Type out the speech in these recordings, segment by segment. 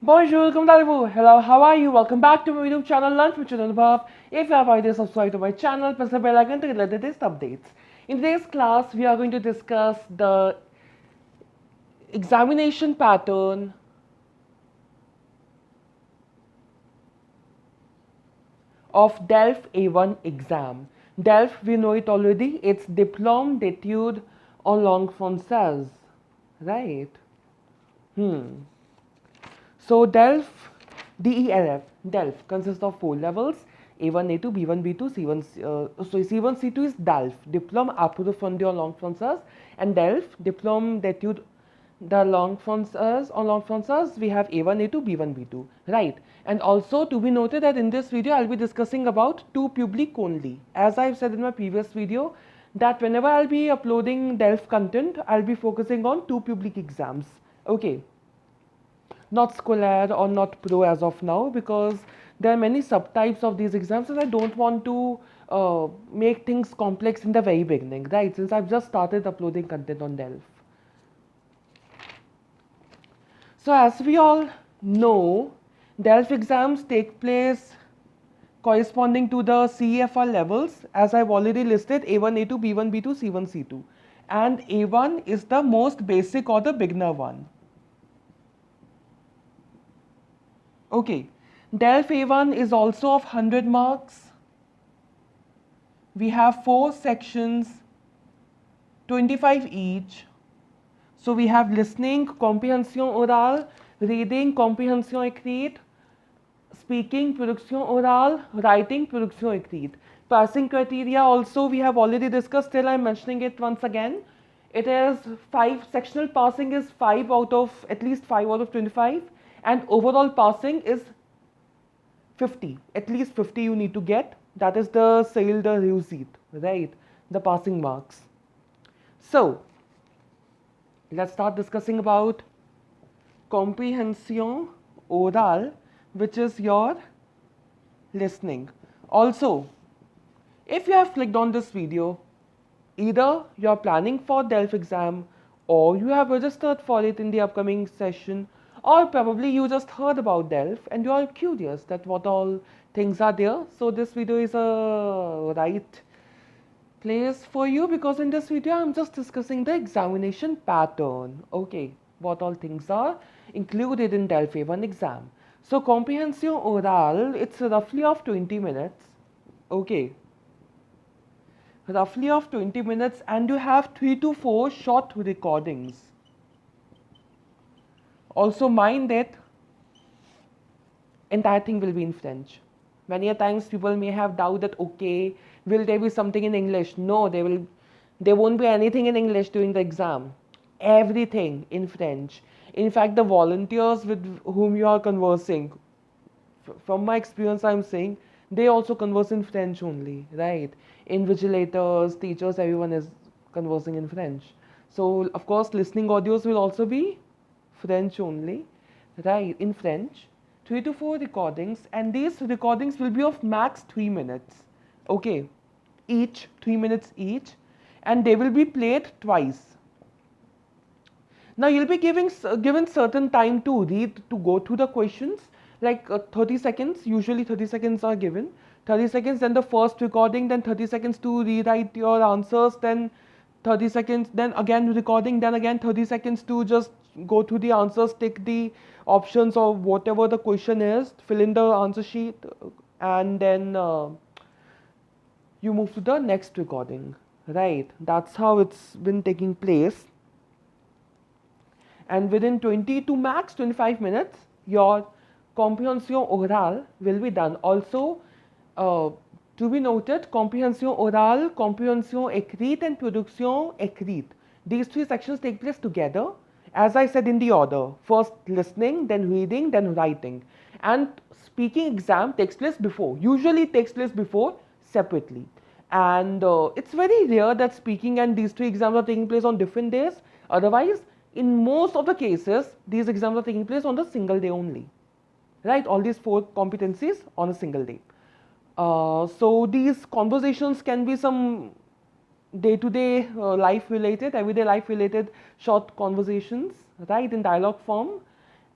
Bonjour, comment allez-vous? Hello, how are you? Welcome back to my YouTube channel Lunch with Anubhav. If you have already subscribed to my channel, press the bell icon to get the latest updates. In today's class, we are going to discuss the examination pattern of DELF A1 exam. DELF, we know it already. It's Diplôme d'études en langue française, right? So DELF, DELF, DELF consists of 4 levels: A1, A2, B1, B2, C1, C1, C2 is DELF, Diplôme approfondi en langue française, and DELF, Diplôme d'études de langue française en langue française, we have A1, A2, B1, B2, right? And also to be noted that in this video, I'll be discussing about 2 public only. As I've said in my previous video, that whenever I'll be uploading DELF content, I'll be focusing on 2 public exams, okay? Not scolaire or not pro as of now, because there are many subtypes of these exams and I don't want to make things complex in the very beginning, right? Since I've just started uploading content on DELF. So as we all know, DELF exams take place corresponding to the CEFR levels, as I've already listed: A1, A2, B1, B2, C1, C2. And A1 is the most basic or the beginner one. Okay, DELF A1 is also of 100 marks. We have 4 sections, 25 each. So we have listening, comprehension orale, reading, comprehension écrite, speaking, production orale, writing, production écrite. Passing criteria also we have already discussed, still I'm mentioning it once again. It is 5, sectional passing is 5 out of, at least 5 out of 25. And overall passing is 50, at least 50 you need to get. That is the seuil de réussite, right? The passing marks. So let's start discussing about comprehension orale, which is your listening. Also, if you have clicked on this video, either you are planning for DELF exam or you have registered for it in the upcoming session, or probably you just heard about DELF and you are curious that what all things are there. So this video is a right place for you, because in this video I'm just discussing the examination pattern. Okay, what all things are included in DELF A1 exam. So comprehension orale, it's roughly of 20 minutes. Okay, roughly of 20 minutes, and you have 3 to 4 short recordings. Also mind that entire thing will be in French. Many a times people may have doubt that, okay, will there be something in English? No, there won't be anything in English during the exam. Everything in French. In fact, the volunteers with whom you are conversing, from my experience I'm saying, they also converse in French only, right? Invigilators, teachers, everyone is conversing in French. So of course listening audios will also be French only, right? In French, 3 to 4 recordings, and these recordings will be of max 3 minutes. Okay, each 3 minutes each, and they will be played twice. Now you'll be given certain time to read, to go through the questions, like 30 seconds, usually 30 seconds are given. 30 seconds, then the first recording, then 30 seconds to rewrite your answers, then 30 seconds, then again recording, then again 30 seconds to just go through the answers, tick the options or whatever the question is, fill in the answer sheet, and then you move to the next recording, right? That's how it's been taking place. And within 20 to max 25 minutes, your comprehension orale will be done. Also, to be noted, comprehension orale, comprehension écrite, and production écrite. These 3 sections take place together, as I said, in the order: first listening, then reading, then writing. And speaking exam takes place before, usually takes place before separately. And it's very rare that speaking and these 3 exams are taking place on different days. Otherwise, in most of the cases, these exams are taking place on the single day only, right? All these 4 competencies on a single day. So these conversations can be some day-to-day life related, everyday life related short conversations, right, in dialogue form.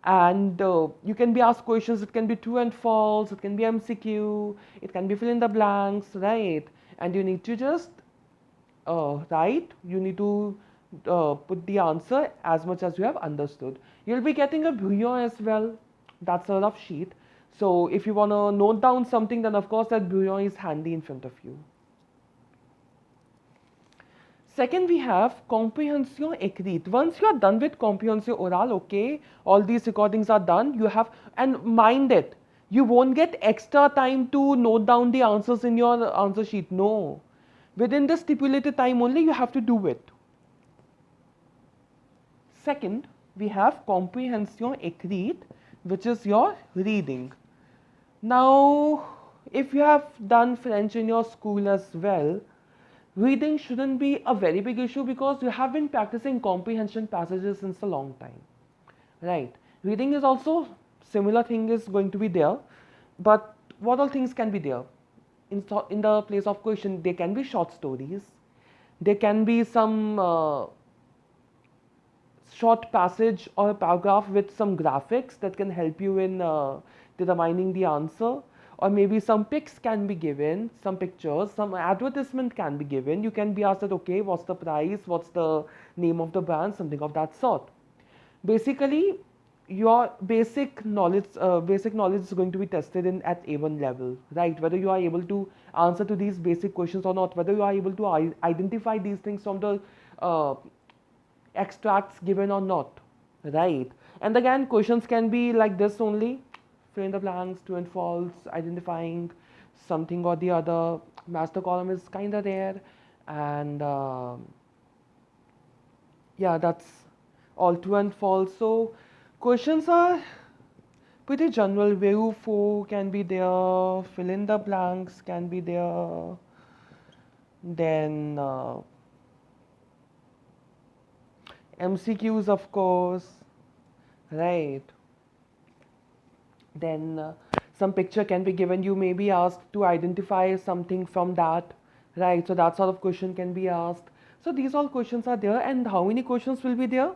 and you can be asked questions. It can be true and false, it can be MCQ, it can be fill in the blanks, right? And you need to just write, you need to put the answer as much as you have understood. You'll be getting a brouillon as well. That's a rough sheet. So if you want to note down something, then of course that brouillon is handy in front of you. Second, we have comprehension écrite. Once you are done with comprehension oral, okay, all these recordings are done, you have, and mind it, you won't get extra time to note down the answers in your answer sheet. No. Within the stipulated time only, you have to do it. Second, we have comprehension écrite, which is your reading. Now, if you have done French in your school as well, reading shouldn't be a very big issue because you have been practicing comprehension passages since a long time, right? Reading is also similar thing is going to be there, but what all things can be there? In the place of question, there can be short stories, there can be some short passage or a paragraph with some graphics that can help you in determining the answer. Or maybe some pics can be given, some pictures, some advertisement can be given. You can be asked that, okay, what's the price, what's the name of the brand, something of that sort. Basically, your basic knowledge is going to be tested in at A1 level, right? Whether you are able to answer to these basic questions or not, whether you are able to identify these things from the extracts given or not, right? And again, questions can be like this only. Fill in the blanks, true and false, identifying something or the other. Master column is kind of there, and yeah, that's all true and false. So questions are pretty general. View 4 can be there, fill in the blanks can be there, then MCQs, of course, right? Then some picture can be given. You may be asked to identify something from that, right? So that sort of question can be asked. So these all questions are there. And how many questions will be there?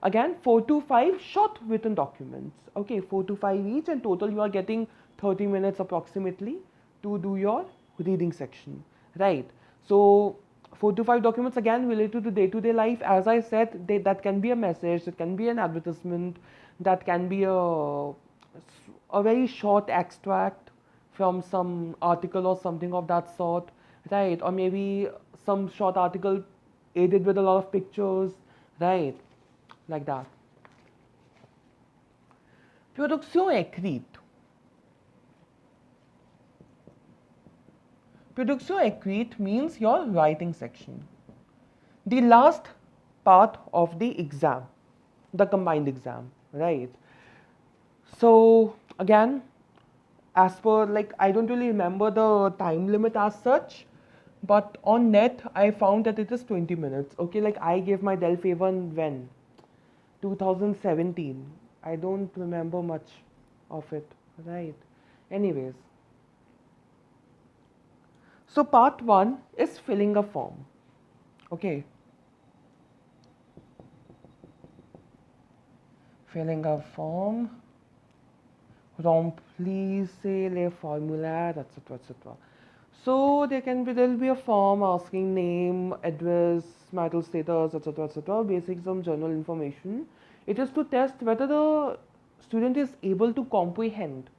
Again, 4 to 5 short written documents. Okay, 4 to 5 each, and total you are getting 30 minutes approximately to do your reading section, right? So 4 to 5 documents again related to day-to-day life. As I said, that can be a message, that can be an advertisement, that can be a very short extract from some article or something of that sort, right? Or maybe some short article aided with a lot of pictures, right? Like that. Production écrite. Production écrite means your writing section. The last part of the exam, the combined exam, right? So again, as per, like, I don't really remember the time limit as such, but on net I found that it is 20 minutes. Okay, like I gave my DELF A1 when 2017. I don't remember much of it, right? Anyways, so part 1 is filling a form. Okay, filling a form, remplissez les formulaires, etc., etc. So there'll be a form asking name, address, marital status, etc., etc., basic some general information. It is to test whether the student is able to comprehend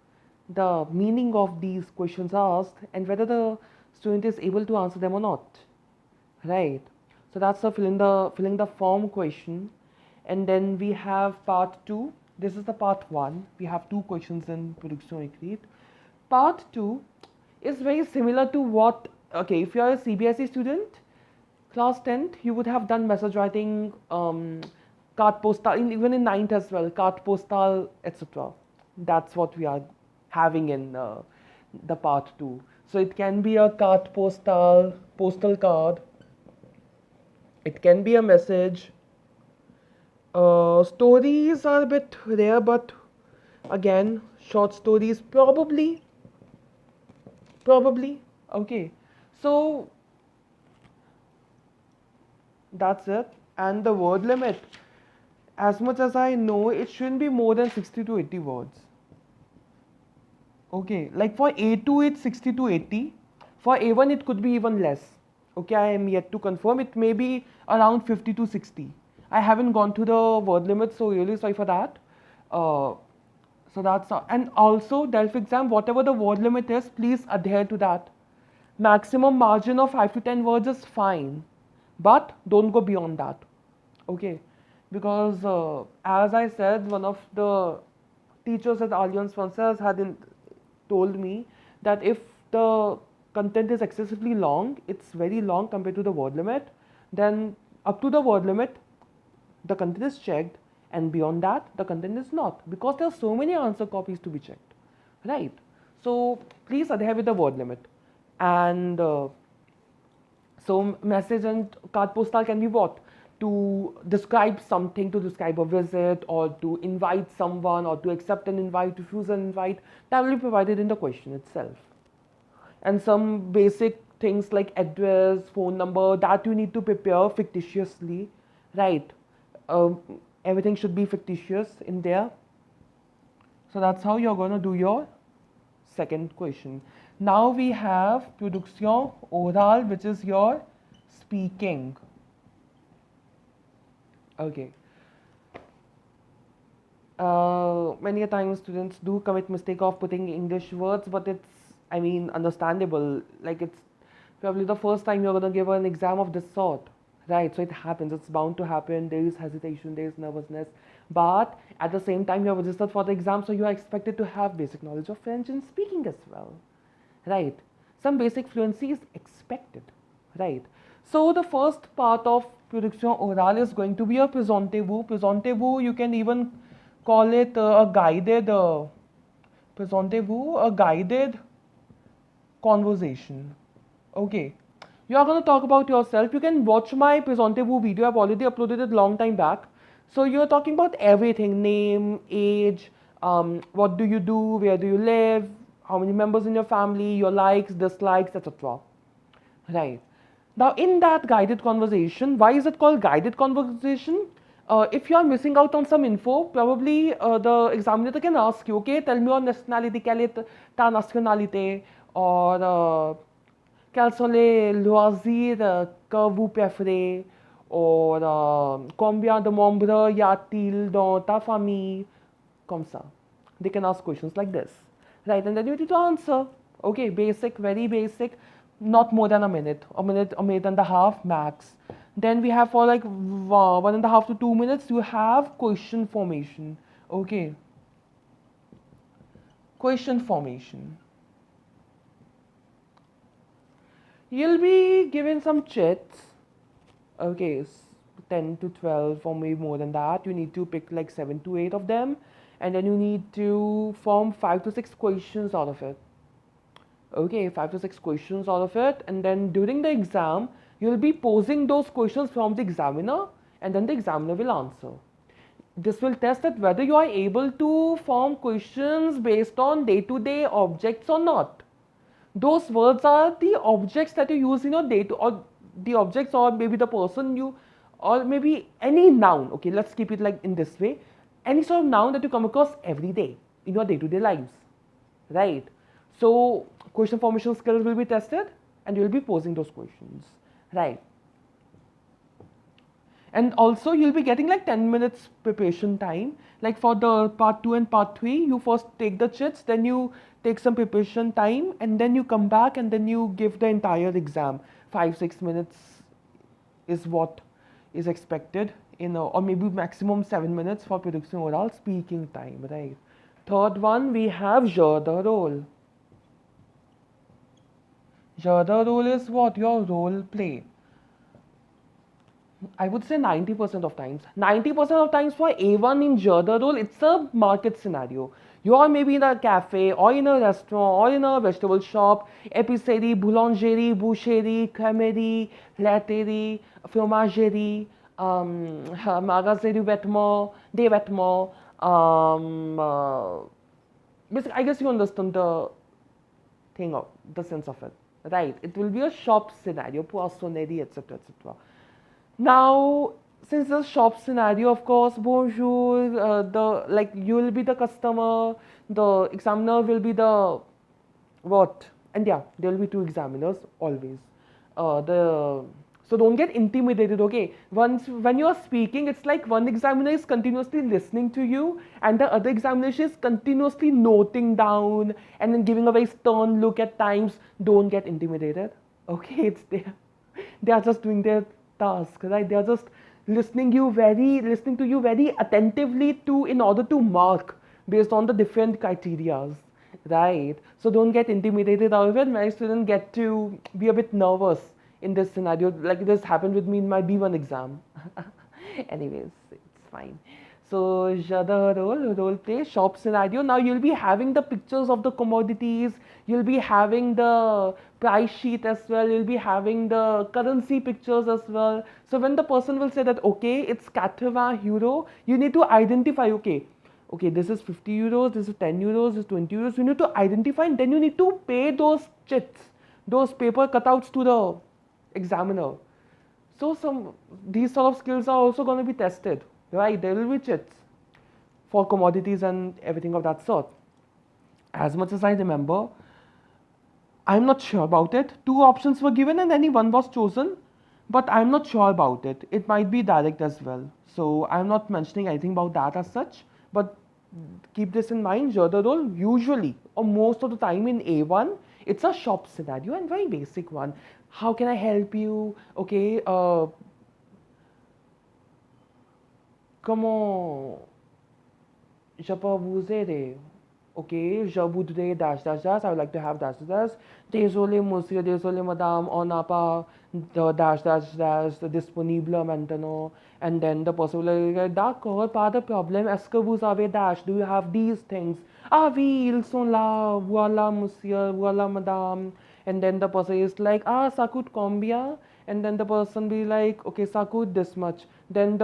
the meaning of these questions asked and whether the student is able to answer them or not, right? So that's the filling the form question. And then we have part 2. This is the part 1. We have 2 questions in production écrite. Part 2 is very similar to what, okay, if you are a CBSE student, class 10th, you would have done message writing, carte postale, even in 9th as well, carte postale, etc. That's what we are having in the part 2. So it can be a carte postale, postal card. It can be a message. Stories are a bit rare, but again, short stories probably. Okay, so that's it. And the word limit, as much as I know, it shouldn't be more than 60 to 80 words. Okay, like for A2 it's 60 to 80. For A1 it could be even less. Okay, I am yet to confirm. It may be around 50 to 60. I haven't gone to the word limit, so really sorry for that. So that's and also DELF exam, whatever the word limit is, please adhere to that. Maximum margin of 5 to 10 words is fine, but don't go beyond that. Okay, because as I said, one of the teachers at Alliance Française had told me that if the content is excessively long, it's very long compared to the word limit, then up to the word limit, the content is checked, and beyond that, the content is not, because there are so many answer copies to be checked, right? So please adhere with the word limit. And so message and card postal can be what? To describe something, to describe a visit, or to invite someone, or to accept an invite, to refuse an invite. That will be provided in the question itself. And some basic things like address, phone number, that you need to prepare fictitiously, right? Everything should be fictitious in there. So that's how you're going to do your second question. Now we have production oral, which is your speaking. Okay. Many a times students do commit mistake of putting English words, but it's, I mean, understandable. Like, it's probably the first time you're going to give an exam of this sort, right? So it happens, it's bound to happen. There is hesitation, there is nervousness, but at the same time you have registered for the exam, so you are expected to have basic knowledge of French and speaking as well, right? Some basic fluency is expected, right? So the first part of production oral is going to be a présentez-vous. Présentez-vous, you can even call it a guided présentez-vous, a guided conversation. Okay, you are going to talk about yourself. You can watch my présentez-vous video. I've already uploaded it long time back. So you're talking about everything: name, age, what do you do, where do you live, how many members in your family, your likes, dislikes, etc. Right. Now, in that guided conversation, why is it called guided conversation? If you are missing out on some info, probably the examiner can ask you, okay, tell me your nationality, quelle est ta nationalité, or quels sont les loisirs que vous préférez, or combien de membres y a-t-il dans ta famille, comme ça. They can ask questions like this, right? And then you need to answer. Okay, basic, very basic. Not more than a minute, a minute and a half max. Then we have for like 1.5 to 2 minutes, you have question formation. Okay. Question formation. You'll be given some chits. Okay, 10 to 12 or maybe more than that. You need to pick like 7 to 8 of them. And then you need to form 5 to 6 questions out of it. Okay, 5 to 6 questions out of it, and then during the exam, you'll be posing those questions from the examiner, and then the examiner will answer. This will test that whether you are able to form questions based on day-to-day objects or not. Those words are the objects that you use in your day to, or the objects, or maybe the person you, or maybe any noun. Okay, let's keep it like in this way. Any sort of noun that you come across every day in your day-to-day lives, right? So question formation skills will be tested, and you will be posing those questions, right? And also you'll be getting like 10 minutes preparation time. Like for the part 2 and part 3, you first take the chits, then you take some preparation time, and then you come back and then you give the entire exam. 5-6 minutes is what is expected, or maybe maximum 7 minutes for production oral speaking time, right? Third one, we have jeu de rôle. Jeu de rôle is what? Your role play. I would say 90% of times. 90% of times for A1 in jeu de rôle, it's a market scenario. You are maybe in a cafe, or in a restaurant, or in a vegetable shop, épicerie, boulangerie, boucherie, crèmerie, laiterie, fromagerie, magasin de vêtements, des vêtements. Basically, I guess you understand the thing, of the sense of it. Right, it will be a shop scenario, poissonnerie, etc., etc. Now, since the shop scenario, of course, bonjour, the like you will be the customer, the examiner will be the what, and yeah, there will be two examiners always. The so don't get intimidated. Okay, once when you are speaking, it's like one examiner is continuously listening to you, and the other examiner is continuously noting down and then giving a very stern look at times. Don't get intimidated. Okay, it's there. They are just doing their task, right? They are just listening to you very attentively to in order to mark based on the different criterias, right? So don't get intimidated out of it. Many students get to be a bit nervous in this scenario, like this happened with me in my B1 exam. Anyways, it's fine. So the role play shop scenario. Now you'll be having the pictures of the commodities. You'll be having the price sheet as well. You'll be having the currency pictures as well. So when the person will say that okay, it's 80 euro, you need to identify okay, this is 50 euros, this is 10 euros, this is 20 euros. You need to identify and then you need to pay those chits, those paper cutouts to the examiner. So these sort of skills are also going to be tested, right? There will be chits for commodities and everything of that sort. As much as I remember, I'm not sure about it. Two options were given and any one was chosen, but I'm not sure about it. It might be direct as well. So I'm not mentioning anything about that as such, but keep this in mind. The role usually or most of the time in A1, it's a shop scenario and very basic one. How can I help you? Okay, comment je peux vous aider? Okay, je voudrais dash dash dash. I would like to have dash dash. Désolé monsieur, désolé madame, on n'a pas de dash dash dash disponible maintenant. And then the person will be like, d'accord, pas de problème. Est-ce que vous avez dash? Do you have these things? Ah oui, ils sont là. Voilà monsieur, voilà madame. And then the person is like, ah, ça coûte combien? And then the person be like, okay, ça coûte this much. Then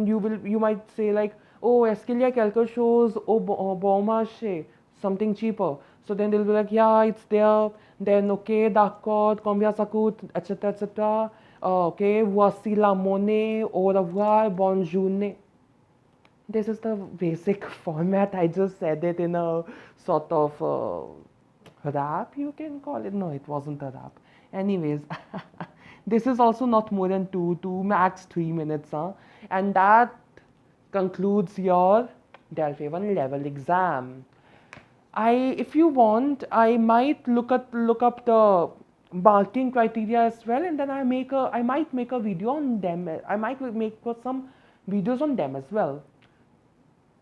you might say like, oh, est-ce qu'il y a quelque chose au bon marché? Something cheaper. So then they'll be like, yeah, it's there. Then, okay, d'accord, combien ça coûte, etc., etc. Okay, voici la monnaie, au revoir, bonne journée. This is the basic format. I just said it in a sort of rap, you can call it. No, it wasn't a rap. Anyways, this is also not more than two max 3 minutes, huh? And that concludes your DELF A1 level exam. If you want, I might look up the marking criteria as well, and then I might make a video on them. I might make some videos on them as well.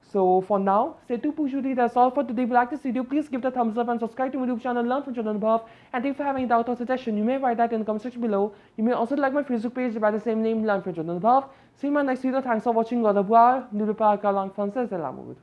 So for now, c'est tout pour aujourd'hui. That's all for today. If you like this video, please give it a thumbs up and subscribe to my YouTube channel, Learn from Anubhav. And if you have any doubt or suggestion, you may write that in the comment section below. You may also like my Facebook page by the same name, Learn from Anubhav. See you in my next video. Thanks for watching. Au revoir. N'oubliez pas qu'à langue française est l'amour.